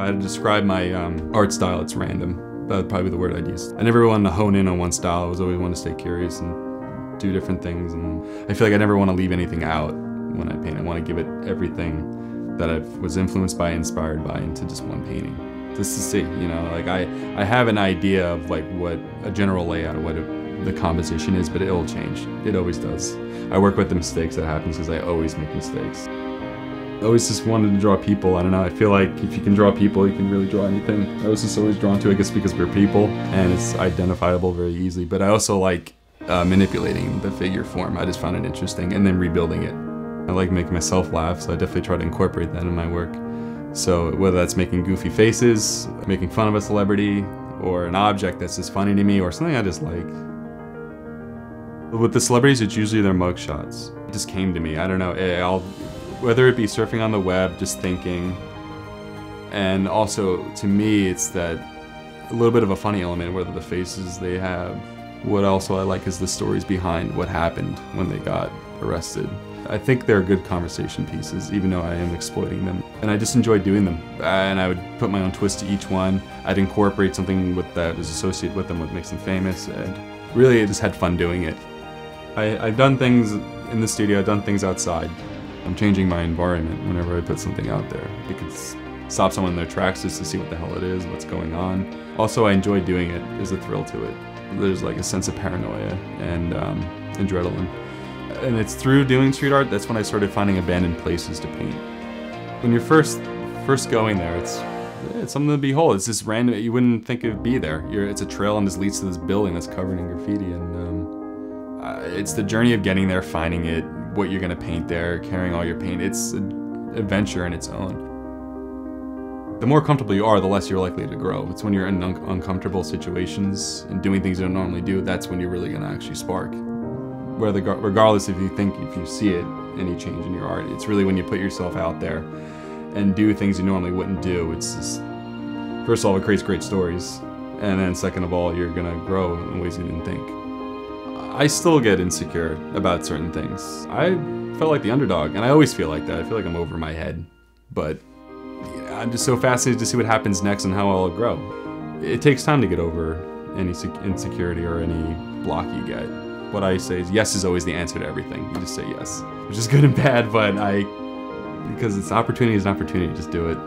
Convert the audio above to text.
I had to describe my art style, it's random. That would probably be the word I'd use. I never wanted to hone in on one style. I was always wanting to stay curious and do different things. And I feel like I never want to leave anything out when I paint. I want to give it everything that I was influenced by, inspired by, into just one painting. Just to see, you know, like I have an idea of like what a general layout of what the composition is, but it'll change. It always does. I work with the mistakes that happens because I always make mistakes. I always just wanted to draw people. I don't know, I feel like if you can draw people, you can really draw anything. I was just always drawn to it, I guess because we're people, and it's identifiable very easily. But I also like manipulating the figure form. I just found it interesting, and then rebuilding it. I like making myself laugh, so I definitely try to incorporate that in my work. So whether that's making goofy faces, making fun of a celebrity, or an object that's just funny to me, or something I just like. With the celebrities, it's usually their mugshots. It just came to me, I don't know, whether it be surfing on the web, just thinking, and also to me it's that a little bit of a funny element, whether the faces they have. What also I like is the stories behind what happened when they got arrested. I think they're good conversation pieces, even though I am exploiting them. And I just enjoy doing them. And I would put my own twist to each one. I'd incorporate something that is associated with them, what makes them famous. And really, I just had fun doing it. I've done things in the studio, I've done things outside. I'm changing my environment whenever I put something out there. It could stop someone in their tracks just to see what the hell it is, what's going on. Also, I enjoy doing it. There's a thrill to it. There's like a sense of paranoia and adrenaline. And it's through doing street art, that's when I started finding abandoned places to paint. When you're first going there, it's something to behold. It's just random, you wouldn't think it'd be there. It's a trail and this leads to this building that's covered in graffiti. And it's the journey of getting there, finding it, what you're gonna paint there, carrying all your paint. It's an adventure in its own. The more comfortable you are, the less you're likely to grow. It's when you're in uncomfortable situations and doing things you don't normally do, that's when you're really gonna actually spark. Regardless if you see it, any change in your art, it's really when you put yourself out there and do things you normally wouldn't do. It's just, first of all, it creates great stories, and then second of all, you're gonna grow in ways you didn't think. I still get insecure about certain things. I felt like the underdog, and I always feel like that. I feel like I'm over my head, but I'm just so fascinated to see what happens next and how I'll grow. It takes time to get over any insecurity or any block you get. What I say is yes is always the answer to everything. You just say yes, which is good and bad, but because it's opportunity is an opportunity, just do it.